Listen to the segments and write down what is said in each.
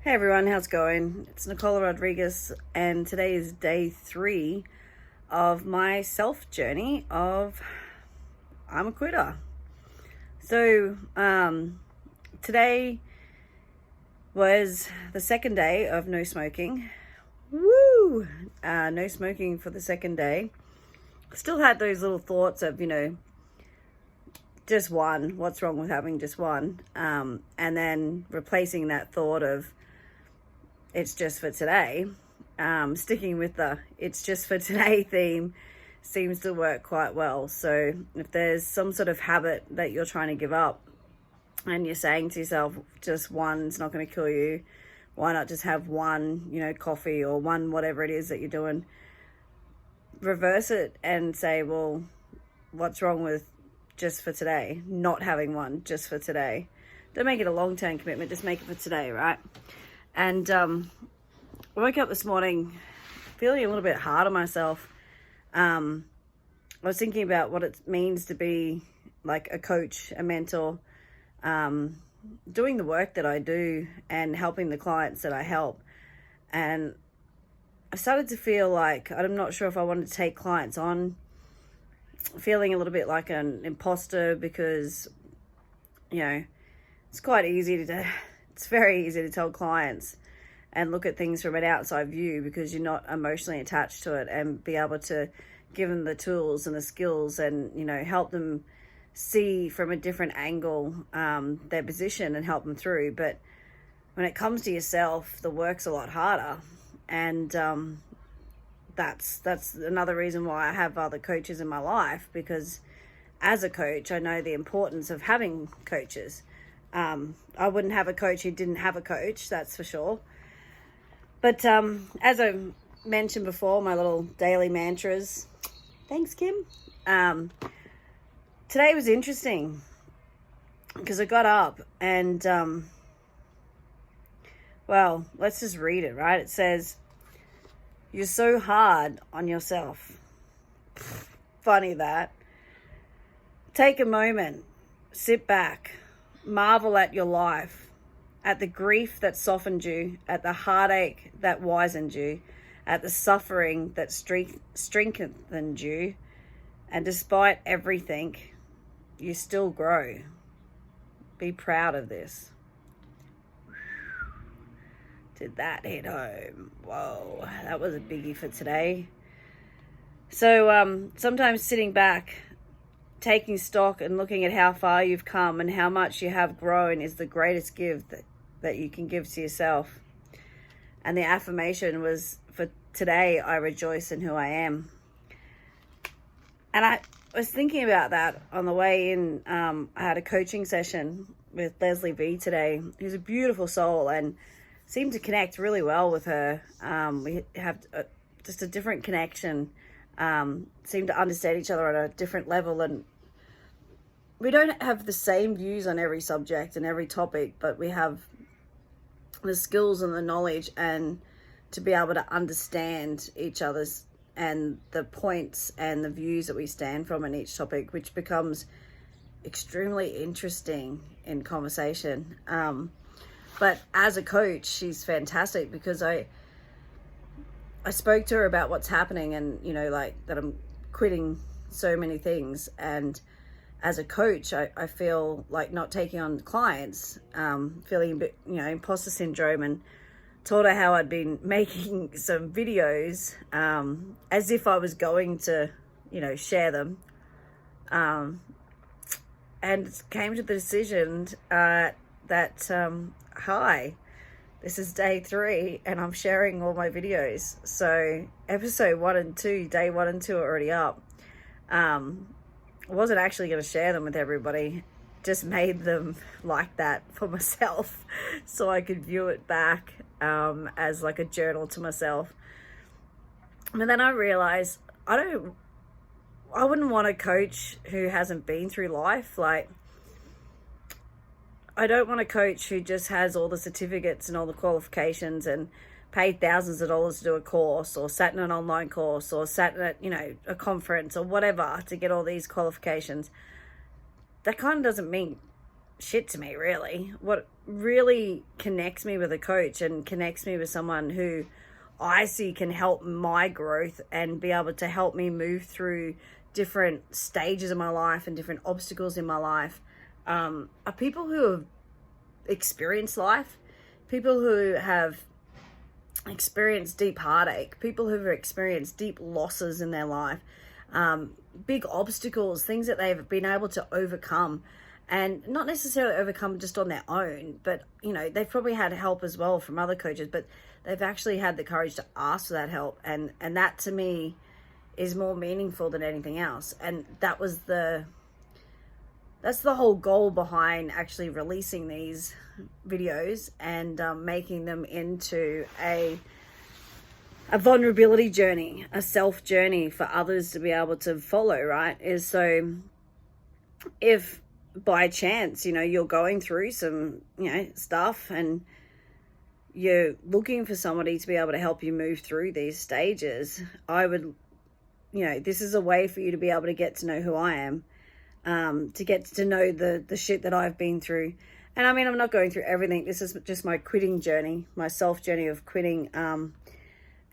Hey everyone, how's it going? It's Nicola Rodriguez, and today is day 3 of my self journey of I'm a quitter. So, today was the second day of no smoking. Woo! No smoking for the second day. Still had those little thoughts of, just one. What's wrong with having just one? And then replacing that thought of it's just for today. Sticking with the it's just for today theme seems to work quite well. So if there's some sort of habit that you're trying to give up and you're saying to yourself, just one's not going to kill you, why not just have one, coffee or one whatever it is that you're doing, reverse it and say, well, what's wrong with just for today, not having one just for today? Don't make it a long-term commitment, just make it for today, right? And I woke up this morning feeling a little bit hard on myself. I was thinking about what it means to be like a coach, a mentor, doing the work that I do and helping the clients that I help. And I started to feel like I'm not sure if I wanted to take clients on, feeling a little bit like an imposter because, it's quite easy to... It's very easy to tell clients and look at things from an outside view because you're not emotionally attached to it, and be able to give them the tools and the skills and, help them see from a different angle their position and help them through. But when it comes to yourself, the work's a lot harder. And that's another reason why I have other coaches in my life, because as a coach, I know the importance of having coaches. I wouldn't have a coach who didn't have a coach, that's for sure. But as I mentioned before, my little daily mantras. Thanks, Kim. Today was interesting because I got up and, let's just read it, right? It says, "You're so hard on yourself." Funny that. Take a moment, sit back. Marvel at your life, at the grief that softened you, at the heartache that wizened you, at the suffering that strengthened you, and despite everything, you still grow. Be proud of this. Did that hit home? Whoa, that was a biggie for today. So sometimes sitting back, taking stock and looking at how far you've come and how much you have grown is the greatest gift that you can give to yourself. And the affirmation was, for today, I rejoice in who I am. And I was thinking about that on the way in. I had a coaching session with Leslie V today, who's a beautiful soul, and seemed to connect really well with her. We have just a different connection. Seem to understand each other on a different level, and we don't have the same views on every subject and every topic, but we have the skills and the knowledge and to be able to understand each other's and the points and the views that we stand from in each topic, which becomes extremely interesting in conversation. But as a coach, she's fantastic because I spoke to her about what's happening and, that I'm quitting so many things. And as a coach, I feel like not taking on clients, feeling a bit, imposter syndrome, and told her how I'd been making some videos as if I was going to, share them. And came to the decision that, hi, this is day 3 and I'm sharing all my videos. So episode 1 and 2, day 1 and 2 are already up. I wasn't actually going to share them with everybody, just made them like that for myself so I could view it back as like a journal to myself. And then I realized I wouldn't want a coach who hasn't been through life. Like, I don't want a coach who just has all the certificates and all the qualifications and paid thousands of dollars to do a course, or sat in an online course, or sat at, a conference or whatever to get all these qualifications. That kind of doesn't mean shit to me, really. What really connects me with a coach and connects me with someone who I see can help my growth and be able to help me move through different stages of my life and different obstacles in my life, are people who have experienced life, people who have experienced deep heartache, people who have experienced deep losses in their life, big obstacles, things that they've been able to overcome, and not necessarily overcome just on their own, but they've probably had help as well from other coaches, but they've actually had the courage to ask for that help, and that to me is more meaningful than anything else. And that's the whole goal behind actually releasing these videos and making them into a vulnerability journey, a self journey for others to be able to follow, right? Is so if by chance, you're going through some, stuff and you're looking for somebody to be able to help you move through these stages, I would, this is a way for you to be able to get to know who I am, to get to know the shit that I've been through. And I mean, I'm not going through everything. This is just my quitting journey, my self journey of quitting.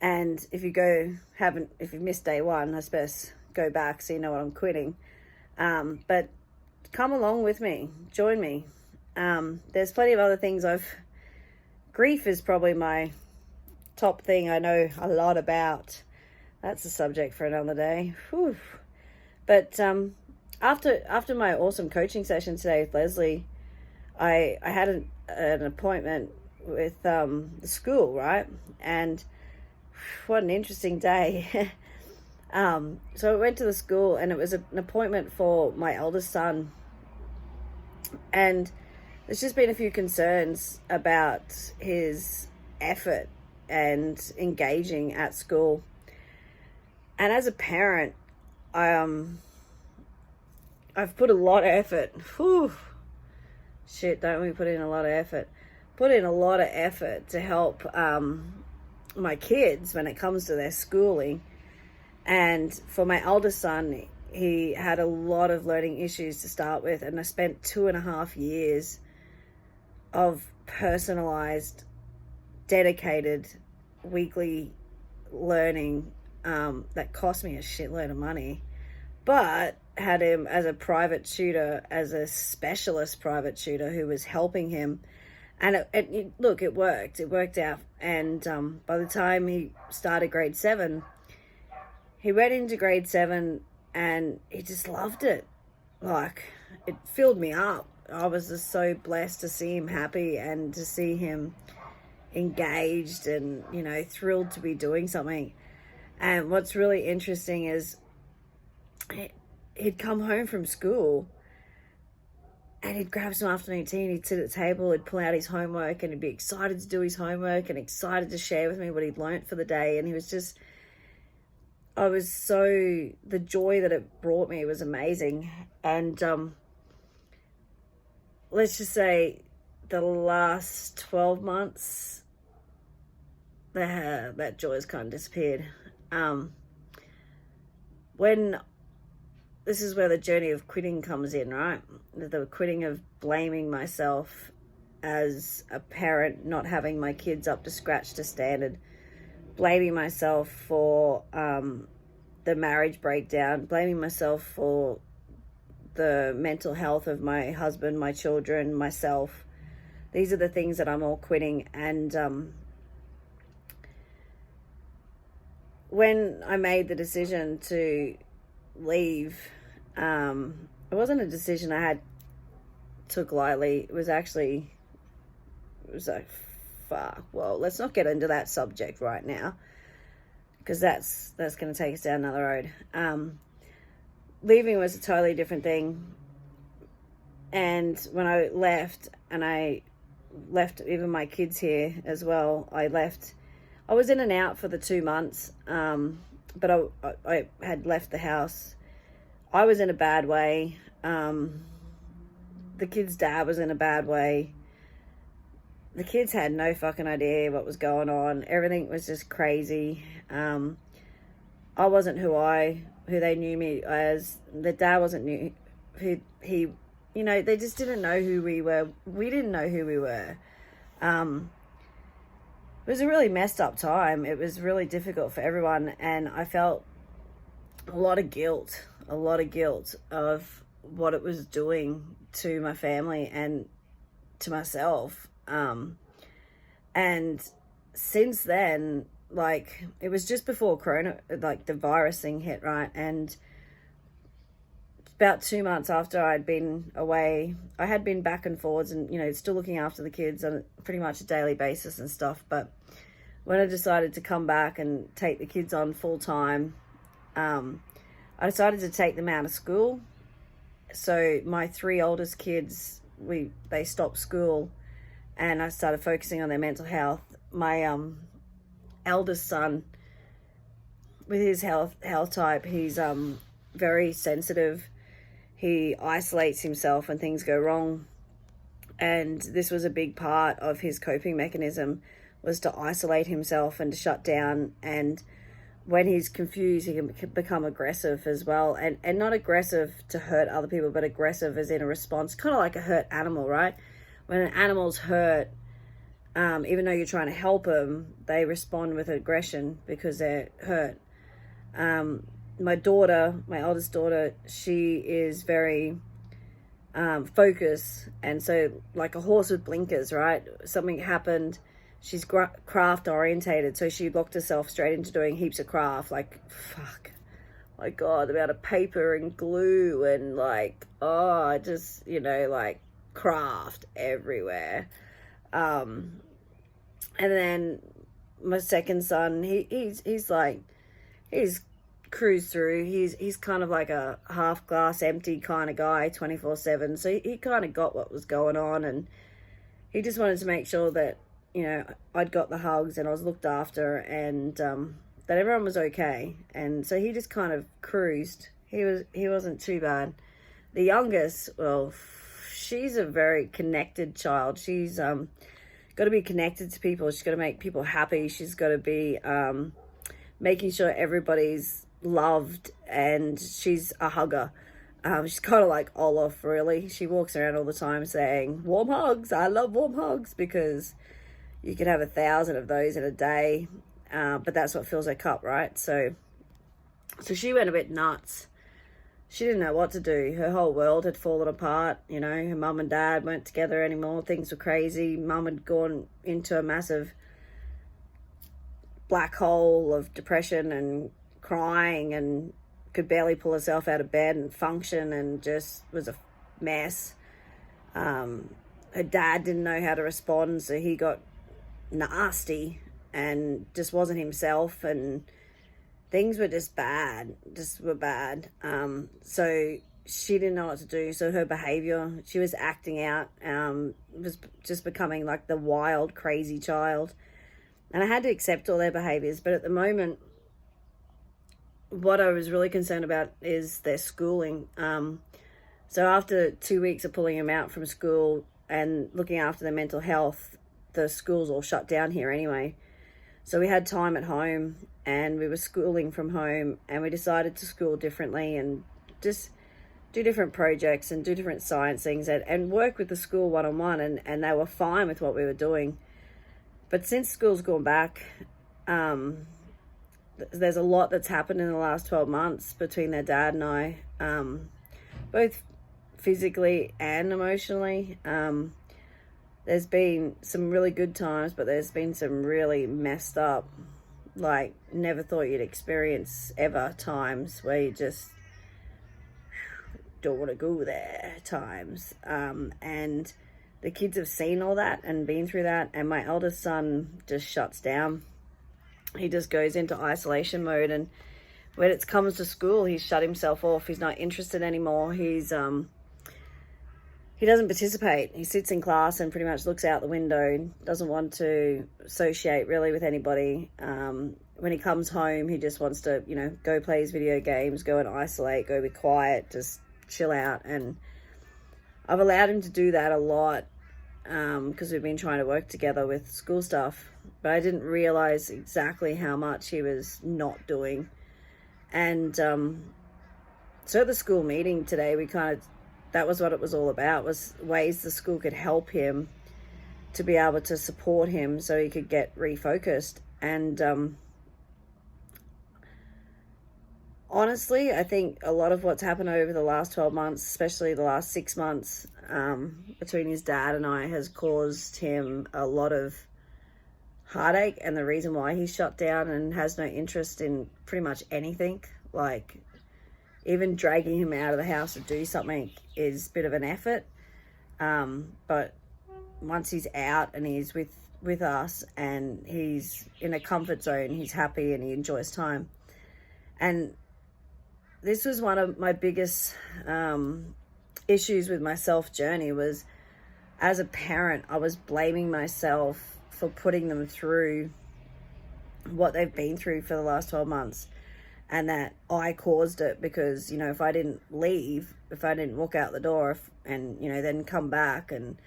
And if you missed day one, I suppose go back so you know what I'm quitting. But come along with me, join me. There's plenty of other things grief is probably my top thing I know a lot about. That's a subject for another day. Whew. But after my awesome coaching session today with Leslie, I had an appointment with the school, right? And what an interesting day. So I went to the school, and it was an appointment for my eldest son. And there's just been a few concerns about his effort and engaging at school. And as a parent, I've put a lot of effort. Whew. Shit, don't we put in a lot of effort? Put in a lot of effort to help my kids when it comes to their schooling. And for my eldest son, he had a lot of learning issues to start with, and I spent 2.5 years of personalized, dedicated weekly learning that cost me a shitload of money, but had him as a private tutor, as a specialist private tutor who was helping him. And it worked out. And by the time he started grade 7, he went into grade 7 and he just loved it. Like, it filled me up. I was just so blessed to see him happy and to see him engaged and, thrilled to be doing something. And what's really interesting is he'd come home from school and he'd grab some afternoon tea and he'd sit at the table, he'd pull out his homework, and he'd be excited to do his homework and excited to share with me what he'd learnt for the day. And he was just, the joy that it brought me was amazing. And let's just say the last 12 months, that joy has kind of disappeared. This is where the journey of quitting comes in, right? The quitting of blaming myself as a parent, not having my kids up to scratch to standard, blaming myself for the marriage breakdown, blaming myself for the mental health of my husband, my children, myself. These are the things that I'm all quitting. And when I made the decision to leave, it wasn't a decision I took lightly. It was like, fuck, well, let's not get into that subject right now, because that's going to take us down another road. Leaving was a totally different thing. And when I left, and I left even my kids here as well, I was in and out for the 2 months, but I had left the house. I was in a bad way. The kid's dad was in a bad way. The kids had no fucking idea what was going on. Everything was just crazy. I wasn't who they knew me as. The dad wasn't who he you know, they just didn't know who we were. We didn't know who we were. It was a really messed up time. It was really difficult for everyone, and I felt a lot of guilt of what it was doing to my family and to myself. And since then, like, it was just before Corona, like the virus thing hit, right? And about 2 months after I'd been away, I had been back and forwards and, you know, still looking after the kids on pretty much a daily basis and stuff. But when I decided to come back and take the kids on full time, I decided to take them out of school. So my 3 oldest kids, they stopped school, and I started focusing on their mental health. My eldest son, with his health type, he's very sensitive. He isolates himself when things go wrong, and this was a big part of his coping mechanism, was to isolate himself and to shut down. And when he's confused, he can become aggressive as well, and not aggressive to hurt other people, but aggressive as in a response, kind of like a hurt animal, right? When an animal's hurt, even though you're trying to help them, they respond with aggression because they're hurt. My daughter, my eldest daughter, she is very focused, and so like a horse with blinkers, right? Something happened, she's craft orientated, so she locked herself straight into doing heaps of craft, like, fuck, my God, the amount of paper and glue and like, oh, just, you know, like craft everywhere. And then my second son, he's cruised through. He's kind of like a half glass empty kind of guy, 24/7. So he kind of got what was going on, and he just wanted to make sure that, you know, I'd got the hugs and I was looked after, and that everyone was okay. And so he just kind of cruised. He wasn't too bad. The youngest, well, she's a very connected child. She's got to be connected to people. She's got to make people happy. She's got to be making sure everybody's loved, and she's a hugger. She's kind of like Olaf, really. She walks around all the time saying, warm hugs. I love warm hugs, because you could have 1,000 of those in a day, but that's what fills her cup, right? So she went a bit nuts. She didn't know what to do. Her whole world had fallen apart. You know, her mum and dad weren't together anymore. Things were crazy. Mum had gone into a massive black hole of depression and crying, and could barely pull herself out of bed and function, and just was a mess. Her dad didn't know how to respond, so he got nasty and just wasn't himself, and things were just bad, so she didn't know what to do. So her behavior, she was acting out, was just becoming like the wild, crazy child. And I had to accept all their behaviors. But at the moment, what I was really concerned about is their schooling. So after 2 weeks of pulling them out from school and looking after their mental health, the schools all shut down here anyway. So we had time at home, and we were schooling from home, and we decided to school differently and just do different projects and do different science things, and work with the school one-on-one, and they were fine with what we were doing. But since school's gone back, there's a lot that's happened in the last 12 months between their dad and I, both physically and emotionally. There's been some really good times, but there's been some really messed up, like never thought you'd experience ever times where you just don't want to go there times. And the kids have seen all that and been through that, and my eldest son just shuts down. He just goes into isolation mode, and when it comes to school, he's shut himself off. He's not interested anymore. He doesn't participate. He sits in class and pretty much looks out the window, doesn't want to associate really with anybody. When he comes home, he just wants to, you know, go play his video games, go and isolate, go be quiet, just chill out. And I've allowed him to do that a lot, because we've been trying to work together with school stuff, but I didn't realize exactly how much he was not doing. And so at the school meeting today, we kind of that was what it was all about, was ways the school could help him to be able to support him so he could get refocused. And honestly, I think a lot of what's happened over the last 12 months, especially the last 6 months, between his dad and I, has caused him a lot of heartache, and the reason why he's shut down and has no interest in pretty much anything. Like, even dragging him out of the house to do something is a bit of an effort. But once he's out and he's with us and he's in a comfort zone, he's happy and he enjoys time. And this was one of my biggest issues with my self journey, was as a parent, I was blaming myself for putting them through what they've been through for the last 12 months, and that I caused it because, you know, if I didn't leave, if I didn't walk out the door and, you know, then come back, and,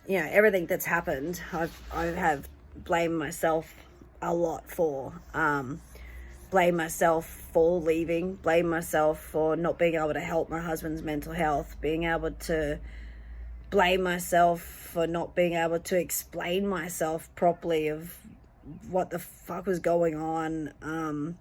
you know, everything that's happened, I have blamed myself a lot for. Blame myself for leaving, blame myself for not being able to help my husband's mental health, being able to blame myself for not being able to explain myself properly of what the fuck was going on,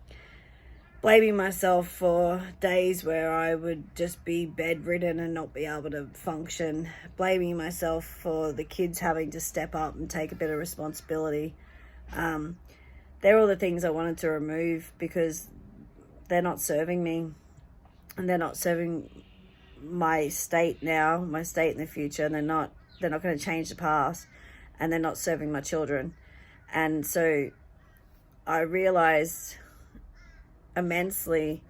blaming myself for days where I would just be bedridden and not be able to function, blaming myself for the kids having to step up and take a bit of responsibility. They're all the things I wanted to remove because they're not serving me, and they're not serving my state now, my state in the future, and they're not going to change the past, and they're not serving my children. And so I realized immensely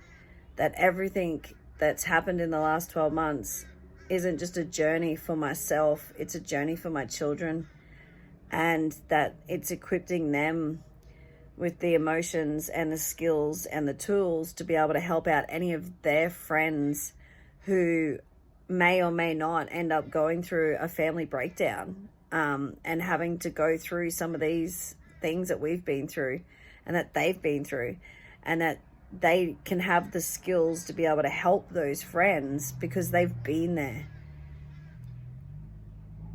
that everything that's happened in the last 12 months isn't just a journey for myself, it's a journey for my children, and that it's equipping them with the emotions and the skills and the tools to be able to help out any of their friends who may or may not end up going through a family breakdown, and having to go through some of these things that we've been through and that they've been through, and that they can have the skills to be able to help those friends because they've been there.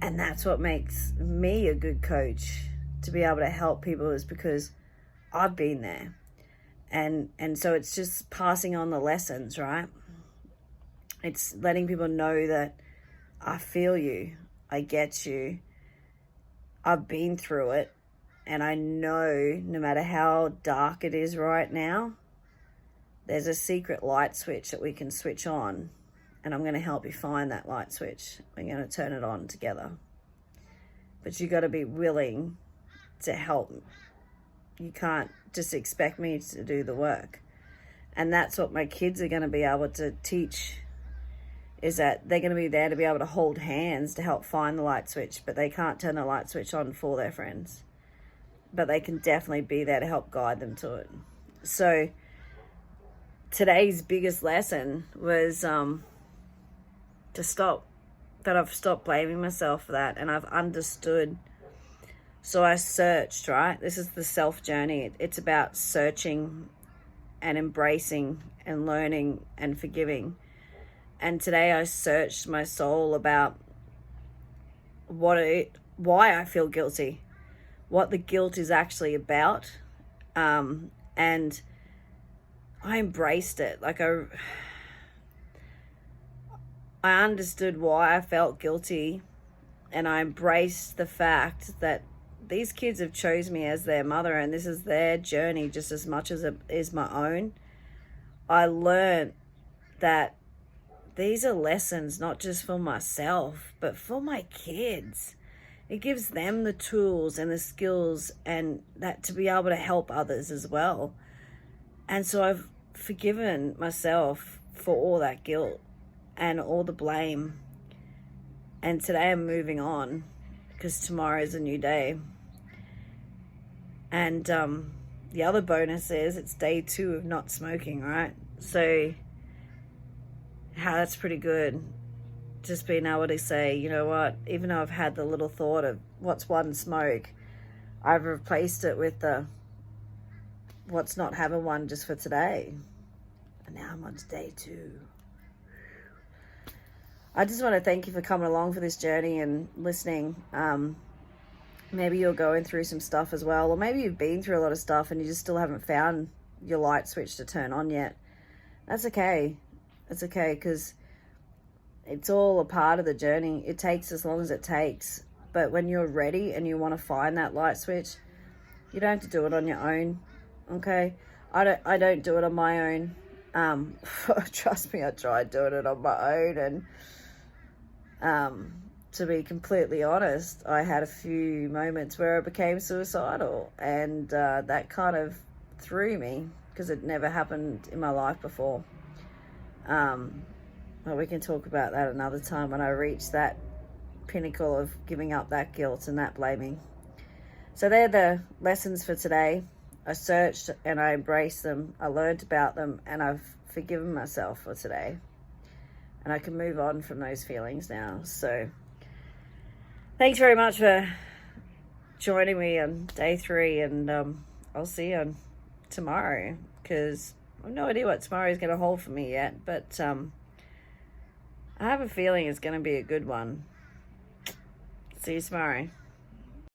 And that's what makes me a good coach, to be able to help people, is because I've been there. And so it's just passing on the lessons, right? It's letting people know that I feel you, I get you, I've been through it, and I know no matter how dark it is right now, there's a secret light switch that we can switch on, and I'm going to help you find that light switch. We're going to turn it on together. But you got to be willing to help. You can't just expect me to do the work. And that's what my kids are going to be able to teach, is that they're going to be there to be able to hold hands to help find the light switch, but they can't turn the light switch on for their friends. But they can definitely be there to help guide them to it. So today's biggest lesson was to stop. That I've stopped blaming myself for that, and I've understood. So I searched, right? This is the self journey. It's about searching and embracing and learning and forgiving. And today I searched my soul about why I feel guilty, what the guilt is actually about. And I embraced it. Like I understood why I felt guilty, and I embraced the fact that these kids have chosen me as their mother, and this is their journey just as much as it is my own. I learned that these are lessons not just for myself, but for my kids. It gives them the tools and the skills and that to be able to help others as well. And so I've forgiven myself for all that guilt and all the blame. And today I'm moving on because tomorrow is a new day. And the other bonus is it's day 2 of not smoking, right? So that's pretty good. Just being able to say, you know what, even though I've had the little thought of what's one smoke, I've replaced it with the what's not having one just for today. And now I'm on to day 2. I just want to thank you for coming along for this journey and listening. Maybe you're going through some stuff as well, or maybe you've been through a lot of stuff and you just still haven't found your light switch to turn on yet. That's okay. It's okay, because it's all a part of the journey. It takes as long as it takes. But when you're ready and you want to find that light switch, you don't have to do it on your own. Okay? I don't do it on my own. Trust me, I tried doing it on my own, and to be completely honest, I had a few moments where I became suicidal, and that kind of threw me, because it never happened in my life before. But we can talk about that another time, when I reach that pinnacle of giving up that guilt and that blaming. So they're the lessons for today. I searched and I embraced them. I learned about them, and I've forgiven myself for today. And I can move on from those feelings now. So thanks very much for joining me on day 3. And I'll see you on tomorrow, because I have no idea what tomorrow is going to hold for me yet. But I have a feeling it's going to be a good one. See you tomorrow.